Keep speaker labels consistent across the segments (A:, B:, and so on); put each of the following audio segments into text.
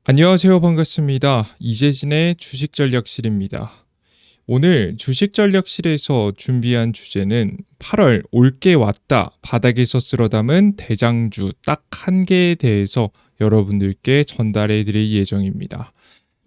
A: 안녕하세요. 반갑습니다. 이재진의 주식전략실입니다. 오늘 주식전략실에서 준비한 주제는 8월 올게 왔다 바닥에서 쓸어 담은 대장주 딱 한 개에 대해서 여러분들께 전달해 드릴 예정입니다.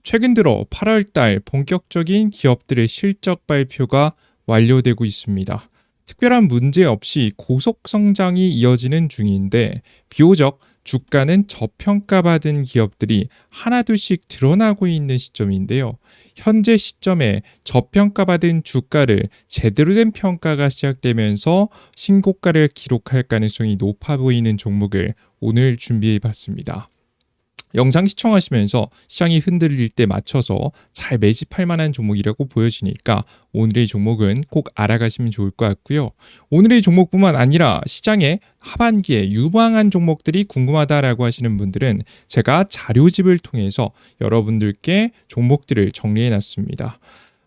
A: 최근 들어 8월 달 본격적인 기업들의 실적 발표가 완료되고 있습니다. 특별한 문제 없이 고속 성장이 이어지는 중인데 비교적 주가는 저평가받은 기업들이 하나둘씩 드러나고 있는 시점인데요. 현재 시점에 저평가받은 주가를 제대로 된 평가가 시작되면서 신고가를 기록할 가능성이 높아 보이는 종목을 오늘 준비해 봤습니다. 영상 시청하시면서 시장이 흔들릴 때 맞춰서 잘 매집할 만한 종목이라고 보여지니까 오늘의 종목은 꼭 알아가시면 좋을 것 같고요. 오늘의 종목뿐만 아니라 시장의 하반기에 유망한 종목들이 궁금하다라고 하시는 분들은 제가 자료집을 통해서 여러분들께 종목들을 정리해 놨습니다.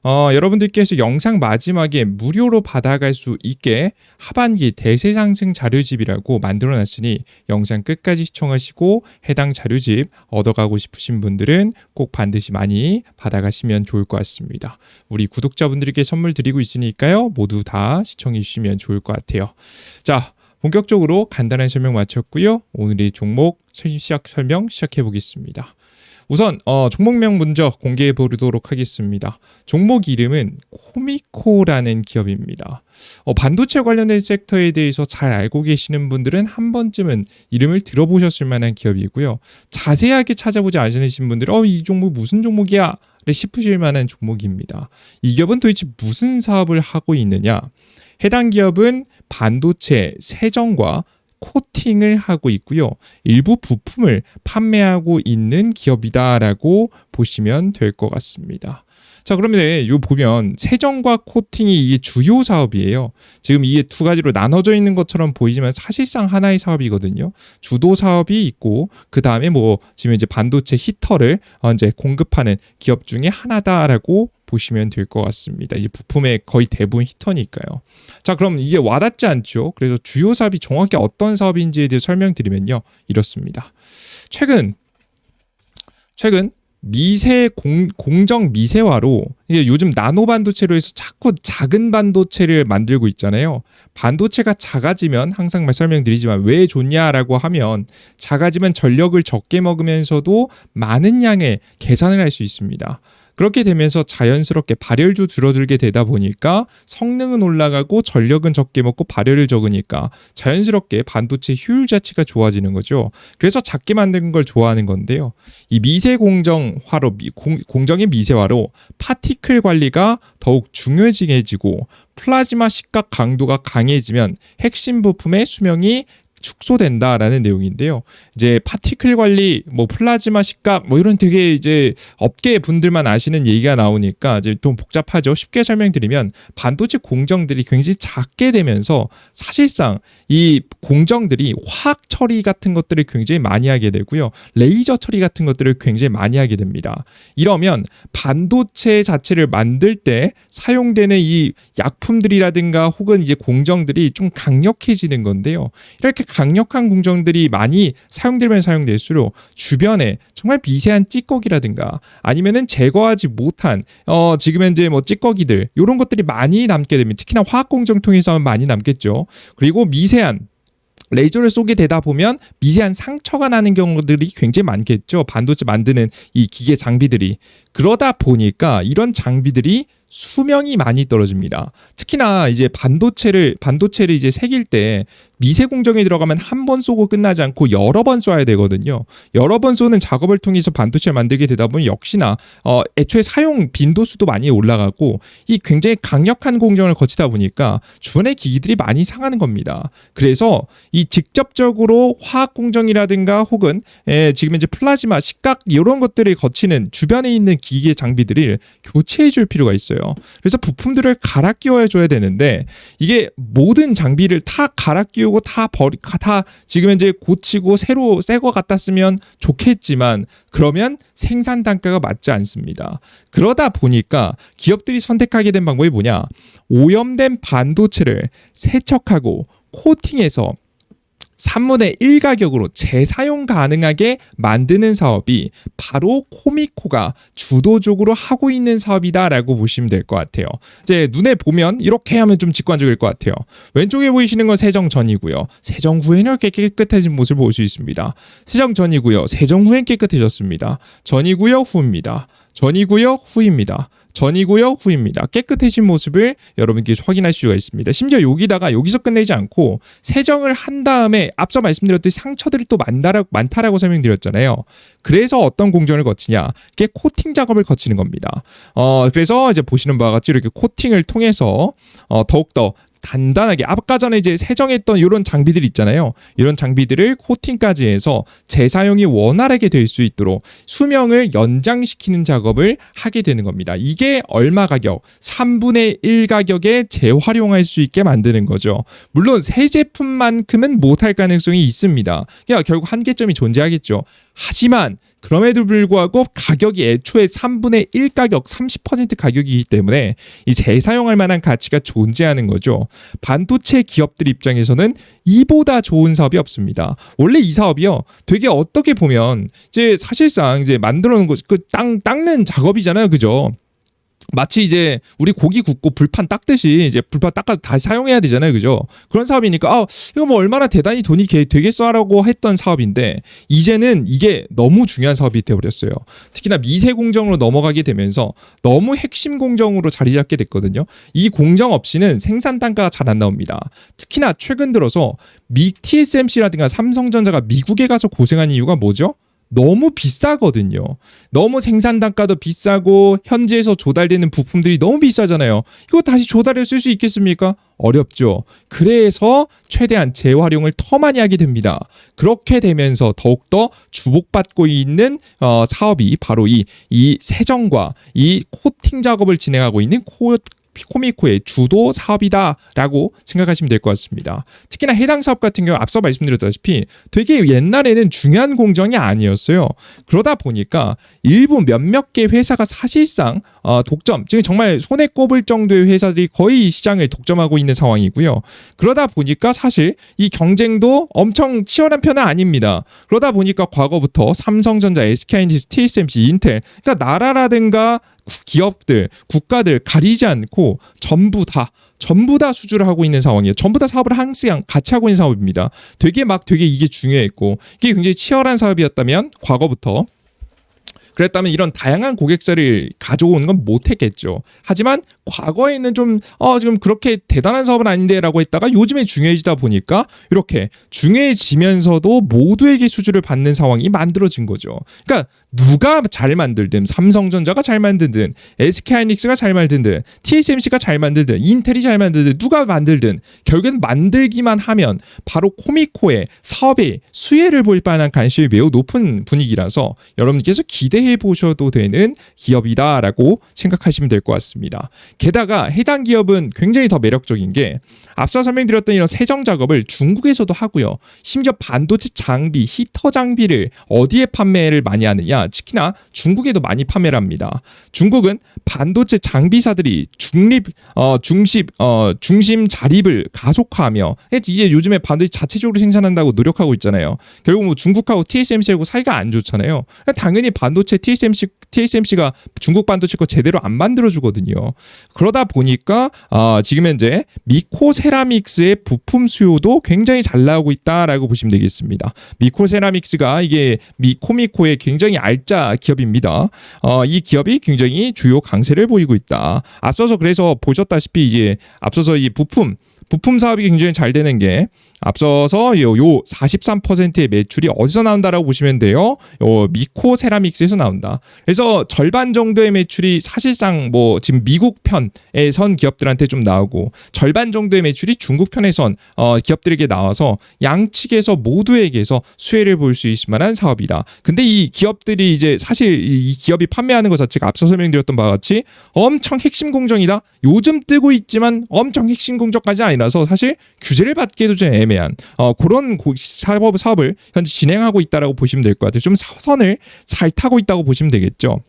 A: 여러분들께서 영상 마지막에 무료로 받아갈 수 있게 하반기 대세 상승 자료집이라고 만들어 놨으니 영상 끝까지 시청하시고 해당 자료집 얻어가고 싶으신 분들은 꼭 반드시 많이 받아가시면 좋을 것 같습니다. 우리 구독자분들께 선물 드리고 있으니까요. 모두 다 시청해 주시면 좋을 것 같아요. 자, 본격적으로 간단한 설명 마쳤고요. 오늘의 종목 설명 시작해 보겠습니다. 우선 종목명 먼저 공개해 보도록 하겠습니다. 종목 이름은 코미코라는 기업입니다. 반도체 관련된 섹터에 대해서 잘 알고 계시는 분들은 한 번쯤은 이름을 들어보셨을 만한 기업이고요. 자세하게 찾아보지 않으신 분들은 이 종목 무슨 종목이야? 싶으실 만한 종목입니다. 이 기업은 도대체 무슨 사업을 하고 있느냐? 해당 기업은 반도체 세정과 코팅을 하고 있고요. 일부 부품을 판매하고 있는 기업이다라고 보시면 될 것 같습니다. 자, 그러면 요 보면 세정과 코팅이 이게 주요 사업이에요. 지금 이게 두 가지로 나눠져 있는 것처럼 보이지만 사실상 하나의 사업이거든요. 주도 사업이 있고 그 다음에 지금 이제 반도체 히터를 이제 공급하는 기업 중에 하나다라고 보시면 될 것 같습니다. 이제 부품의 거의 대부분 히터니까요. 자, 그럼 이게 와닿지 않죠? 그래서 주요 사업이 정확히 어떤 사업인지에 대해 설명드리면요. 이렇습니다. 최근 공정 미세화로 이게 요즘 나노 반도체로 해서 자꾸 작은 반도체를 만들고 있잖아요. 반도체가 작아지면 항상 설명드리지만 왜 좋냐라고 하면 작아지면 전력을 적게 먹으면서도 많은 양의 계산을 할 수 있습니다. 그렇게 되면서 자연스럽게 발열도 줄어들게 되다 보니까 성능은 올라가고 전력은 적게 먹고 발열을 적으니까 자연스럽게 반도체 효율 자체가 좋아지는 거죠. 그래서 작게 만드는 걸 좋아하는 건데요. 이 미세 공정화로 공정의 미세화로 파티클 관리가 더욱 중요해지고 플라즈마 시각 강도가 강해지면 핵심 부품의 수명이 축소된다라는 내용인데요. 이제 파티클 관리, 플라즈마 시각, 이런 되게 이제 업계 분들만 아시는 얘기가 나오니까 이제 좀 복잡하죠. 쉽게 설명드리면 반도체 공정들이 굉장히 작게 되면서 사실상 이 공정들이 화학 처리 같은 것들을 굉장히 많이 하게 되고요. 레이저 처리 같은 것들을 굉장히 많이 하게 됩니다. 이러면 반도체 자체를 만들 때 사용되는 이 약품들이라든가 혹은 이제 공정들이 좀 강력해지는 건데요. 이렇게 강력한 공정들이 많이 사용되면 사용될수록 주변에 정말 미세한 찌꺼기라든가 아니면은 제거하지 못한 지금 현재 찌꺼기들 이런 것들이 많이 남게 됩니다. 특히나 화학 공정 통해서 많이 남겠죠. 그리고 미세한 레이저를 쏘게 되다 보면 미세한 상처가 나는 경우들이 굉장히 많겠죠. 반도체 만드는 이 기계 장비들이. 그러다 보니까 이런 장비들이 수명이 많이 떨어집니다. 특히나 이제 반도체를 이제 새길 때 미세 공정에 들어가면 한 번 쏘고 끝나지 않고 여러 번 쏴야 되거든요. 여러 번 쏘는 작업을 통해서 반도체를 만들게 되다 보면 역시나 애초에 사용 빈도수도 많이 올라가고 이 굉장히 강력한 공정을 거치다 보니까 주변의 기기들이 많이 상하는 겁니다. 그래서 이 직접적으로 화학 공정이라든가 혹은 지금 이제 플라즈마, 시각 이런 것들을 거치는 주변에 있는 기계 장비들을 교체해 줄 필요가 있어요. 그래서 부품들을 갈아 끼워 줘야 되는데 이게 모든 장비를 다 갈아 끼우고 다 지금 이제 고치고 새로 새 거 갖다 쓰면 좋겠지만 그러면 생산 단가가 맞지 않습니다. 그러다 보니까 기업들이 선택하게 된 방법이 뭐냐? 오염된 반도체를 세척하고 코팅해서 3분의 1 가격으로 재사용 가능하게 만드는 사업이 바로 코미코가 주도적으로 하고 있는 사업이다라고 보시면 될 것 같아요. 이제 눈에 보면 이렇게 하면 좀 직관적일 것 같아요. 왼쪽에 보이시는 건 세정 전이고요. 세정 후에는 이렇게 깨끗해진 모습을 볼 수 있습니다. 세정 전이고요. 세정 후엔 깨끗해졌습니다. 전이고요. 후입니다. 전이고요. 후입니다. 전이고요. 후입니다. 깨끗해진 모습을 여러분께 확인할 수가 있습니다. 심지어 여기서 끝내지 않고 세정을 한 다음에 앞서 말씀드렸듯이 상처들이 또 많다라고 설명드렸잖아요. 그래서 어떤 공정을 거치냐? 이게 코팅 작업을 거치는 겁니다. 그래서 이제 보시는 바와 같이 이렇게 코팅을 통해서 더욱더 단단하게 아까 전에 이제 세정했던 이런 장비들 있잖아요. 이런 장비들을 코팅까지 해서 재사용이 원활하게 될 수 있도록 수명을 연장시키는 작업을 하게 되는 겁니다. 이게 얼마 가격? 3분의 1 가격에 재활용할 수 있게 만드는 거죠. 물론 새 제품만큼은 못할 가능성이 있습니다. 그러니까 결국 한계점이 존재하겠죠. 하지만 그럼에도 불구하고 가격이 애초에 3분의 1 가격, 30% 가격이기 때문에 이 재사용할 만한 가치가 존재하는 거죠. 반도체 기업들 입장에서는 이보다 좋은 사업이 없습니다. 원래 이 사업이요, 되게 어떻게 보면 이제 사실상 이제 만들어 놓은 거, 그 닦는 작업이잖아요, 그죠? 마치 이제 우리 고기 굽고 불판 닦듯이 이제 불판 닦아서 다시 사용해야 되잖아요, 그죠? 그런 사업이니까 이거 뭐 얼마나 대단히 돈이 되겠어라고 했던 사업인데 이제는 이게 너무 중요한 사업이 되어버렸어요. 특히나 미세 공정으로 넘어가게 되면서 너무 핵심 공정으로 자리 잡게 됐거든요. 이 공정 없이는 생산 단가가 잘 안 나옵니다. 특히나 최근 들어서 TSMC라든가 삼성전자가 미국에 가서 고생한 이유가 뭐죠? 너무 비싸거든요. 너무 생산 단가도 비싸고 현지에서 조달되는 부품들이 너무 비싸잖아요. 이거 다시 조달해 쓸 수 있겠습니까? 어렵죠. 그래서 최대한 재활용을 더 많이 하게 됩니다. 그렇게 되면서 더욱더 주목받고 있는 사업이 바로 이 세정과 이 코팅 작업을 진행하고 있는 코미코의 주도 사업이다라고 생각하시면 될 것 같습니다. 특히나 해당 사업 같은 경우 앞서 말씀드렸다시피 되게 옛날에는 중요한 공정이 아니었어요. 그러다 보니까 일부 몇몇 개 회사가 사실상 독점, 즉 정말 손에 꼽을 정도의 회사들이 거의 시장을 독점하고 있는 상황이고요. 그러다 보니까 사실 이 경쟁도 엄청 치열한 편은 아닙니다. 그러다 보니까 과거부터 삼성전자, SK하이닉스, TSMC, 인텔, 그러니까 나라라든가 기업들, 국가들 가리지 않고 전부 다 수주를 하고 있는 상황이에요. 전부 다 사업을 항상 같이 하고 있는 사업입니다. 되게 이게 중요했고 이게 굉장히 치열한 사업이었다면 과거부터 그랬다면 이런 다양한 고객사를 가져오는 건 못했겠죠. 하지만 과거에는 좀 그렇게 대단한 사업은 아닌데라고 했다가 요즘에 중요해지다 보니까 이렇게 중요해지면서도 모두에게 수주를 받는 상황이 만들어진 거죠. 그러니까 누가 잘 만들든 삼성전자가 잘 만들든 SK하이닉스가 잘 만들든 TSMC가 잘 만들든 인텔이 잘 만들든 누가 만들든 결국엔 만들기만 하면 바로 코미코의 사업의 수혜를 볼 만한 관심이 매우 높은 분위기라서 여러분께서 기대해 보셔도 되는 기업이다라고 생각하시면 될 것 같습니다. 게다가 해당 기업은 굉장히 더 매력적인 게 앞서 설명드렸던 이런 세정 작업을 중국에서도 하고요. 심지어 반도체 장비, 히터 장비를 어디에 판매를 많이 하느냐? 특히나 중국에도 많이 판매를 합니다. 중국은 반도체 장비사들이 중심 자립을 가속화하며 이제 요즘에 반도체 자체적으로 생산한다고 노력하고 있잖아요. 결국 뭐 중국하고 TSMC하고 사이가 안 좋잖아요. 당연히 반도체 TSMC가 중국 반도체 거 제대로 안 만들어주거든요. 그러다 보니까 지금 현재 미코세라믹스의 부품 수요도 굉장히 잘 나오고 있다라고 보시면 되겠습니다. 미코세라믹스가 이게 코미코의 굉장히 알짜 기업입니다. 이 기업이 굉장히 주요 강세를 보이고 있다. 앞서서 그래서 보셨다시피 이제 앞서서 이 부품 사업이 굉장히 잘 되는 게 앞서서 요 43%의 매출이 어디서 나온다라고 보시면 돼요. 미코세라믹스에서 나온다. 그래서 절반 정도의 매출이 사실상 뭐 지금 미국 편에 선 기업들한테 좀 나오고 절반 정도의 매출이 중국 편에 선 기업들에게 나와서 양측에서 모두에게서 수혜를 볼 수 있을 만한 사업이다. 근데 이 기업들이 이제 사실 이 기업이 판매하는 것 자체가 앞서 설명드렸던 바와 같이 엄청 핵심 공정이다. 요즘 뜨고 있지만 엄청 핵심 공정까지 아니라서 사실 규제를 받기에도 좀 애매한 그런 사업을 현재 진행하고 있다라고 보시면 될 것 같아요. 좀 선을 잘 타고 있다고 보시면 되겠죠.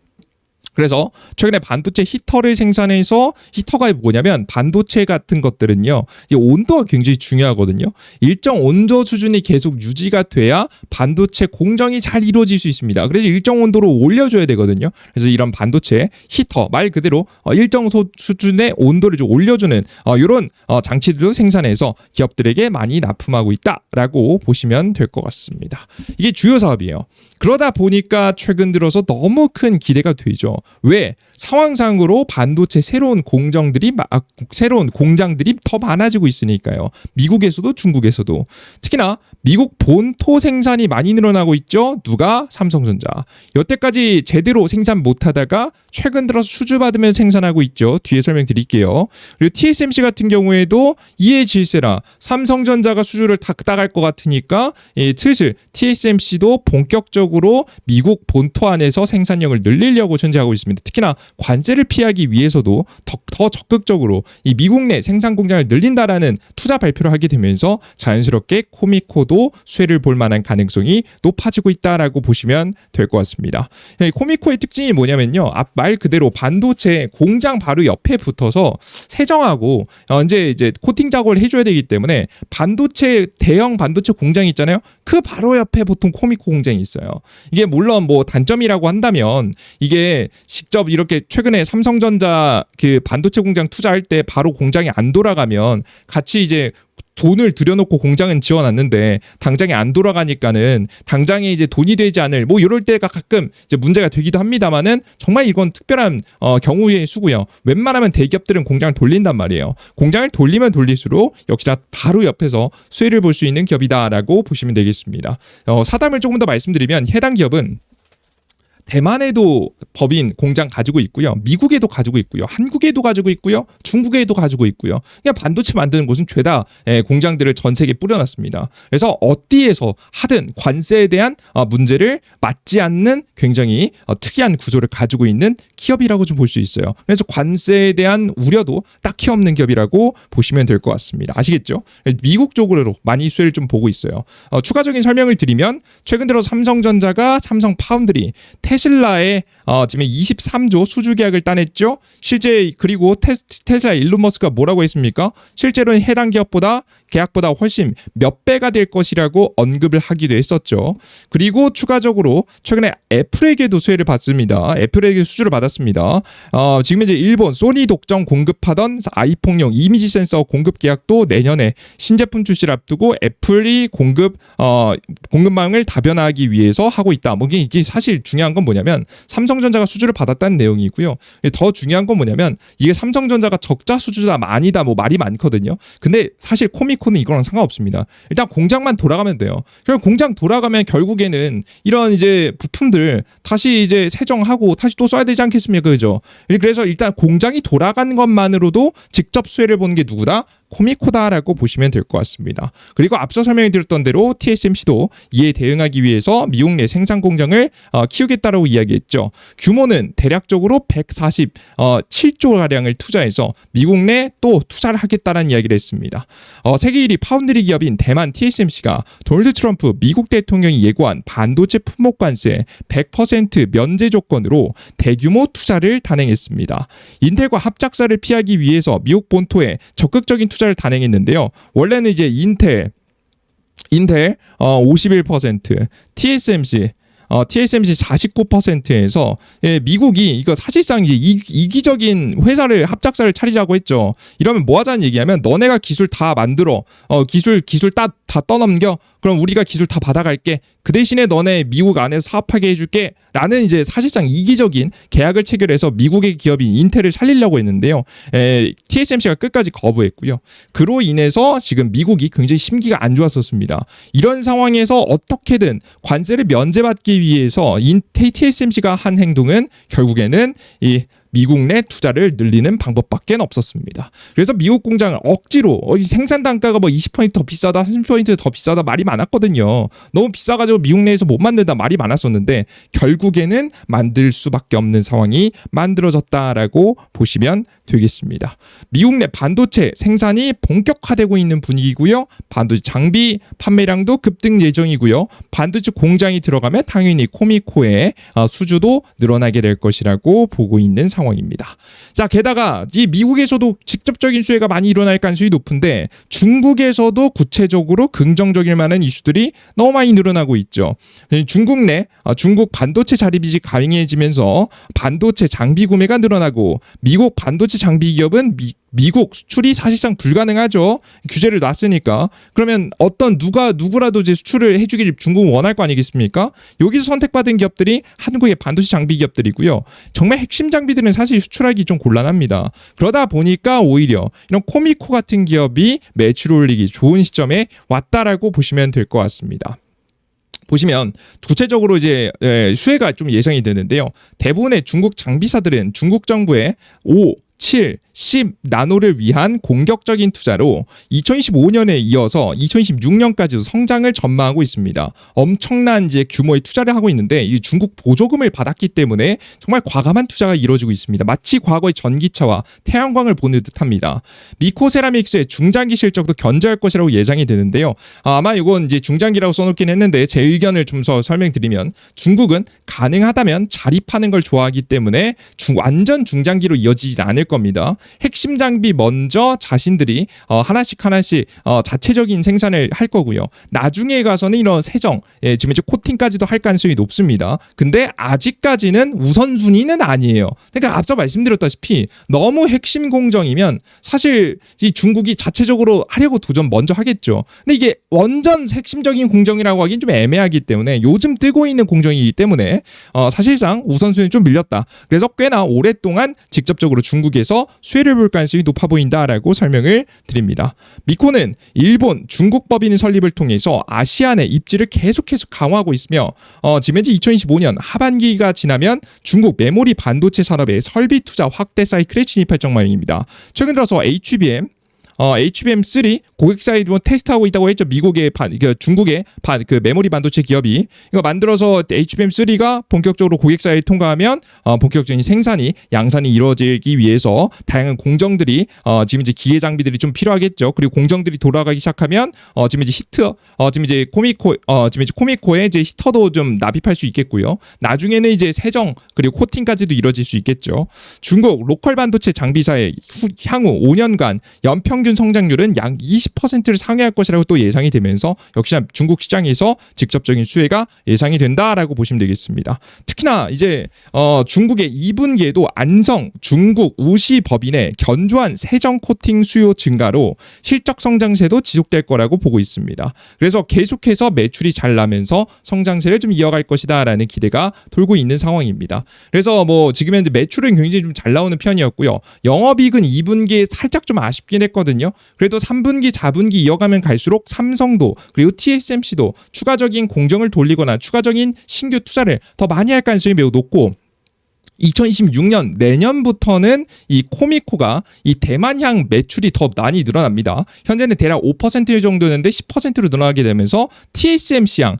A: 그래서 최근에 반도체 히터를 생산해서 히터가 뭐냐면 반도체 같은 것들은요. 이 온도가 굉장히 중요하거든요. 일정 온도 수준이 계속 유지가 돼야 반도체 공정이 잘 이루어질 수 있습니다. 그래서 일정 온도로 올려줘야 되거든요. 그래서 이런 반도체 히터 말 그대로 일정 수준의 온도를 좀 올려주는 이런 장치들도 생산해서 기업들에게 많이 납품하고 있다라고 보시면 될 것 같습니다. 이게 주요 사업이에요. 그러다 보니까 최근 들어서 너무 큰 기대가 되죠. 왜? 상황상으로 반도체 새로운 공장들이 더 많아지고 있으니까요. 미국에서도 중국에서도. 특히나 미국 본토 생산이 많이 늘어나고 있죠. 누가? 삼성전자. 여태까지 제대로 생산 못하다가 최근 들어서 수주받으면서 생산하고 있죠. 뒤에 설명드릴게요. 그리고 TSMC 같은 경우에도 이에 질세라 삼성전자가 수주를 다 따갈 것 같으니까 슬슬 TSMC도 본격적으로 미국 본토 안에서 생산력을 늘리려고 전제하고 있습니다. 특히나 관세를 피하기 위해서도 더 적극적으로 이 미국 내 생산 공장을 늘린다라는 투자 발표를 하게 되면서 자연스럽게 코미코도 수혜를 볼 만한 가능성이 높아지고 있다라고 보시면 될 것 같습니다. 코미코의 특징이 뭐냐면요. 말 그대로 반도체 공장 바로 옆에 붙어서 세정하고 이제 코팅 작업을 해줘야 되기 때문에 대형 반도체 공장 있잖아요. 그 바로 옆에 보통 코미코 공장이 있어요. 이게 물론 뭐 단점이라고 한다면 이게 직접 이렇게 최근에 삼성전자 그 반도체 공장 투자할 때 바로 공장이 안 돌아가면 같이 이제 돈을 들여놓고 공장은 지어놨는데 당장에 안 돌아가니까는 당장에 이제 돈이 되지 않을 뭐 이럴 때가 가끔 이제 문제가 되기도 합니다만은 정말 이건 특별한 경우의 수고요. 웬만하면 대기업들은 공장을 돌린단 말이에요. 공장을 돌리면 돌릴수록 역시나 바로 옆에서 수혜를 볼 수 있는 기업이다라고 보시면 되겠습니다. 사담을 조금 더 말씀드리면 해당 기업은 대만에도 법인 공장 가지고 있고요. 미국에도 가지고 있고요. 한국에도 가지고 있고요. 중국에도 가지고 있고요. 그냥 반도체 만드는 곳은 죄다 공장들을 전 세계에 뿌려놨습니다. 그래서 어디에서 하든 관세에 대한 문제를 맞지 않는 굉장히 특이한 구조를 가지고 있는 기업이라고 좀 볼 수 있어요. 그래서 관세에 대한 우려도 딱히 없는 기업이라고 보시면 될 것 같습니다. 아시겠죠? 미국 쪽으로 많이 수혜를 좀 보고 있어요. 추가적인 설명을 드리면 최근 들어 삼성전자가 삼성 파운드리 테슬라에 지금 23조 수주 계약을 따냈죠. 실제 그리고 테슬라 일론 머스크가 뭐라고 했습니까? 실제로는 해당 계약보다 훨씬 몇 배가 될 것이라고 언급을 하기도 했었죠. 그리고 추가적으로 최근에 애플에게도 수혜를 받습니다. 애플에게 수주를 받았습니다. 지금 이제 일본 소니 독점 공급하던 아이폰용 이미지 센서 공급 계약도 내년에 신제품 출시를 앞두고 애플이 공급망을 다변화하기 위해서 하고 있다. 뭐 이게 사실 중요한 건 뭐냐면 삼성전자가 수주를 받았다는 내용이고요. 더 중요한 건 뭐냐면 이게 삼성전자가 적자 수주다 아니다 뭐 말이 많거든요. 근데 사실 코미코는 이거랑 상관없습니다. 일단 공장만 돌아가면 돼요. 그럼 공장 돌아가면 결국에는 이런 이제 부품들 다시 이제 세정하고 다시 또 써야 되지 않겠습니까? 그죠? 그래서 일단 공장이 돌아가는 것만으로도 직접 수혜를 보는 게 누구다? 코미코다라고 보시면 될 것 같습니다. 그리고 앞서 설명해 드렸던 대로 TSMC도 이에 대응하기 위해서 미국 내 생산 공장을 키우겠다라고 이야기했죠. 규모는 대략적으로 147조가량을 투자해서 미국 내 또 투자를 하겠다라는 이야기를 했습니다. 세계 1위 파운드리 기업인 대만 TSMC가 도널드 트럼프 미국 대통령이 예고한 반도체 품목 관세 100% 면제 조건으로 대규모 투자를 단행했습니다. 인텔과 합작사를 피하기 위해서 미국 본토에 적극적인 투자를 단행했는데요. 원래는 이제 인텔 51%, TSMC 49%에서 미국이 이거 사실상 이제 이기적인 합작사를 차리자고 했죠. 이러면 뭐 하자는 얘기하면 너네가 기술 다 만들어 기술 다 떠넘겨. 그럼 우리가 기술 다 받아갈게. 그 대신에 너네 미국 안에서 사업하게 해줄게. 라는 이제 사실상 이기적인 계약을 체결해서 미국의 기업인 인텔을 살리려고 했는데요. TSMC가 끝까지 거부했고요. 그로 인해서 지금 미국이 굉장히 심기가 안 좋았었습니다. 이런 상황에서 어떻게든 관세를 면제받기 위해서 TSMC가 한 행동은 결국에는 이 미국 내 투자를 늘리는 방법밖에 없었습니다. 그래서 미국 공장을 억지로 생산 단가가 뭐 20% 더 비싸다, 30% 더 비싸다 말이 많았거든요. 너무 비싸가지고 미국 내에서 못 만든다 말이 많았었는데 결국에는 만들 수밖에 없는 상황이 만들어졌다라고 보시면 되겠습니다. 미국 내 반도체 생산이 본격화되고 있는 분위기고요. 반도체 장비 판매량도 급등 예정이고요. 반도체 공장이 들어가면 당연히 코미코의 수주도 늘어나게 될 것이라고 보고 있는 상황입니다. 자, 게다가 이 미국에서도 직접적인 수혜가 많이 일어날 가능성이 높은데 중국에서도 구체적으로 긍정적일 만한 이슈들이 너무 많이 늘어나고 있죠. 중국 반도체 자립이 강해지면서 반도체 장비 구매가 늘어나고 미국 반도체 장비 기업은 미국 수출이 사실상 불가능하죠. 규제를 놨으니까. 그러면 누구라도 이제 수출을 해주길 중국은 원할 거 아니겠습니까? 여기서 선택받은 기업들이 한국의 반도체 장비 기업들이고요. 정말 핵심 장비들은 사실 수출하기 좀 곤란합니다. 그러다 보니까 오히려 이런 코미코 같은 기업이 매출을 올리기 좋은 시점에 왔다라고 보시면 될 것 같습니다. 보시면 구체적으로 이제 수혜가 좀 예상이 되는데요. 대부분의 중국 장비사들은 중국 정부의 5, 7, 10 나노를 위한 공격적인 투자로 2025년에 이어서 2026년까지도 성장을 전망하고 있습니다. 엄청난 이제 규모의 투자를 하고 있는데 이 중국 보조금을 받았기 때문에 정말 과감한 투자가 이루어지고 있습니다. 마치 과거의 전기차와 태양광을 보는 듯합니다. 미코세라믹스의 중장기 실적도 견조할 것이라고 예상이 되는데요. 아마 이건 이제 중장기라고 써놓긴 했는데 제 의견을 좀 더 설명드리면 중국은 가능하다면 자립하는 걸 좋아하기 때문에 완전 중장기로 이어지지 않을 겁니다. 핵심 장비 먼저 자신들이 하나씩 자체적인 생산을 할 거고요. 나중에 가서는 이런 세정, 지금 이제 코팅까지도 할 가능성이 높습니다. 근데 아직까지는 우선순위는 아니에요. 그러니까 앞서 말씀드렸다시피 너무 핵심 공정이면 사실 이 중국이 자체적으로 하려고 도전 먼저 하겠죠. 근데 이게 완전 핵심적인 공정이라고 하긴 좀 애매하기 때문에 요즘 뜨고 있는 공정이기 때문에 사실상 우선순위 좀 밀렸다. 그래서 꽤나 오랫동안 직접적으로 중국에서 수혜를 볼 가능성이 높아 보인다라고 설명을 드립니다. 미코는 일본, 중국 법인 설립을 통해서 아시안의 입지를 계속해서 강화하고 있으며 지금 현재 2025년 하반기가 지나면 중국 메모리 반도체 산업의 설비 투자 확대 사이클에 진입할 전망입니다. 최근 들어서 HBM3 고객 사이드 테스트하고 있다고 했죠. 중국의 그 메모리 반도체 기업이 이거 만들어서 HBM3가 본격적으로 고객 사이드 통과하면 본격적인 양산이 이루어지기 위해서 다양한 공정들이 지금 이제 기계 장비들이 좀 필요하겠죠. 그리고 공정들이 돌아가기 시작하면 지금 이제 코미코의 이제 히터도 좀 납입할 수 있겠고요. 나중에는 이제 세정 그리고 코팅까지도 이루어질 수 있겠죠. 중국 로컬 반도체 장비사의 향후 5년간 연평균 성장률은 약 20%를 상회할 것이라고 또 예상이 되면서 역시나 중국 시장에서 직접적인 수혜가 예상이 된다라고 보시면 되겠습니다. 특히나 이제 중국의 2분기에도 안성, 중국, 우시 법인의 견조한 세정 코팅 수요 증가로 실적 성장세도 지속될 거라고 보고 있습니다. 그래서 계속해서 매출이 잘 나면서 성장세를 좀 이어갈 것이다라는 기대가 돌고 있는 상황입니다. 그래서 지금 현재 매출은 굉장히 좀 잘 나오는 편이었고요. 영업이익은 2분기에 살짝 좀 아쉽긴 했거든요. 그래도 3분기, 4분기 이어가면 갈수록 삼성도 그리고 TSMC도 추가적인 공정을 돌리거나 추가적인 신규 투자를 더 많이 할 가능성이 매우 높고 2026년 내년부터는 이 코미코가 이 대만향 매출이 더 많이 늘어납니다. 현재는 대략 5% 정도였는데 10%로 늘어나게 되면서 TSMC향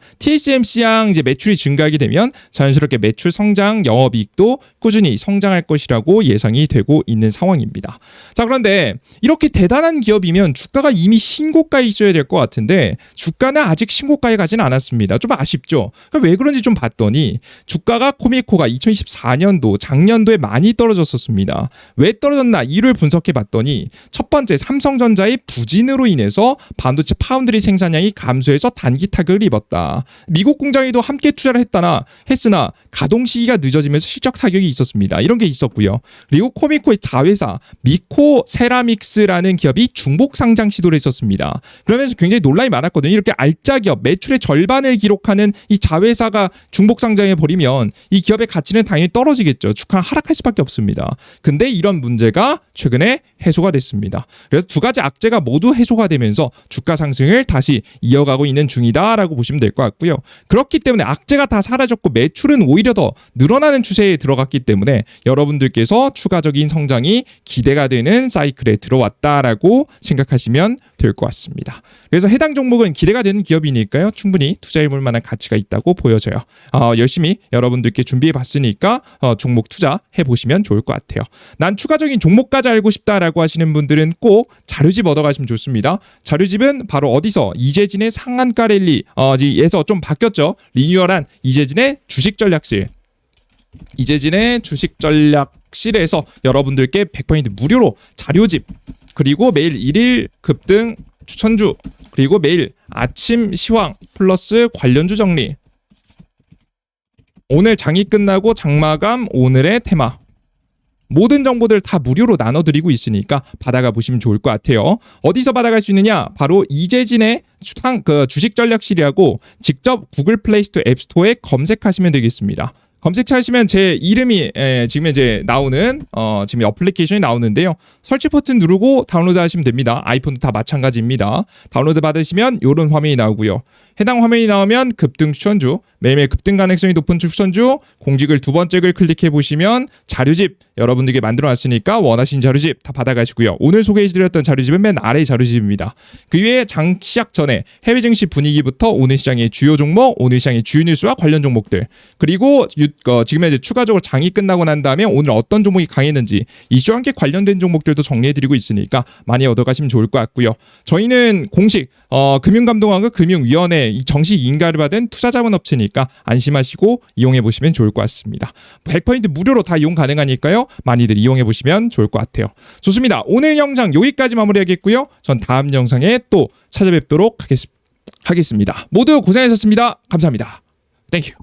A: 이제 매출이 증가하게 되면 자연스럽게 매출 성장, 영업이익도 꾸준히 성장할 것이라고 예상이 되고 있는 상황입니다. 자, 그런데 이렇게 대단한 기업이면 주가가 이미 신고가에 있어야 될 것 같은데 주가는 아직 신고가에 가지는 않았습니다. 좀 아쉽죠. 왜 그런지 좀 봤더니 주가가 코미코가 2024년도 작년도에 많이 떨어졌었습니다. 왜 떨어졌나 이유를 분석해 봤더니 첫 번째 삼성전자의 부진으로 인해서 반도체 파운드리 생산량이 감소해서 단기 타격을 입었다. 미국 공장에도 함께 투자를 했으나 가동 시기가 늦어지면서 실적 타격이 있었습니다. 이런 게 있었고요. 그리고 코미코의 자회사 미코세라믹스라는 기업이 중복 상장 시도를 했었습니다. 그러면서 굉장히 논란이 많았거든요. 이렇게 알짜 기업 매출의 절반을 기록하는 이 자회사가 중복 상장해 버리면 이 기업의 가치는 당연히 떨어지게 되겠죠. 주가 하락할 수밖에 없습니다. 근데 이런 문제가 최근에 해소가 됐습니다. 그래서 두 가지 악재가 모두 해소가 되면서 주가 상승을 다시 이어가고 있는 중이다라고 보시면 될 것 같고요. 그렇기 때문에 악재가 다 사라졌고 매출은 오히려 더 늘어나는 추세에 들어갔기 때문에 여러분들께서 추가적인 성장이 기대가 되는 사이클에 들어왔다라고 생각하시면 될 것 같습니다. 그래서 해당 종목은 기대가 되는 기업이니까요. 충분히 투자해볼 만한 가치가 있다고 보여져요. 열심히 여러분들께 준비해봤으니까 종목 투자해보시면 좋을 것 같아요. 난 추가적인 종목까지 알고 싶다라고 하시는 분들은 꼭 자료집 얻어가시면 좋습니다. 자료집은 바로 어디서? 이재진의 상한가 랠리에서 좀 바뀌었죠. 리뉴얼한 이재진의 주식전략실. 이재진의 주식전략실에서 여러분들께 100% 무료로 자료집 그리고 매일 1일 급등 추천주 그리고 매일 아침 시황 플러스 관련주 정리 오늘 장이 끝나고 장마감 오늘의 테마 모든 정보들 다 무료로 나눠드리고 있으니까 받아가 보시면 좋을 것 같아요. 어디서 받아갈 수 있느냐? 바로 이재진의 주식전략실이라고 직접 구글 플레이스토어 앱스토어에 검색하시면 되겠습니다. 검색하시면 제 이름이 지금 이제 나오는 지금 어플리케이션이 나오는데요. 설치 버튼 누르고 다운로드 하시면 됩니다. 아이폰도 다 마찬가지입니다. 다운로드 받으시면 이런 화면이 나오고요. 해당 화면이 나오면 급등 추천주, 매일매일 급등 가능성이 높은 추천주, 공직을 두 번째 글 클릭해 보시면 자료집 여러분들께 만들어 놨으니까 원하신 자료집 다 받아가시고요. 오늘 소개해드렸던 자료집은 맨 아래 자료집입니다. 그 위에 장 시작 전에 해외 증시 분위기부터 오늘 시장의 주요 종목, 오늘 시장의 주요 뉴스와 관련 종목들 그리고 지금 이제 추가적으로 장이 끝나고 난 다음에 오늘 어떤 종목이 강했는지 이슈와 함께 관련된 종목들도 정리해드리고 있으니까 많이 얻어가시면 좋을 것 같고요. 저희는 공식 금융감독원과 금융위원회 이 정식 인가를 받은 투자자문업체니까 안심하시고 이용해 보시면 좋을 것 같습니다. 100% 무료로 다 이용 가능하니까요. 많이들 이용해 보시면 좋을 것 같아요. 좋습니다. 오늘 영상 여기까지 마무리하겠고요. 전 다음 영상에 또 찾아뵙도록 하겠습니다. 모두 고생하셨습니다. 감사합니다. 땡큐.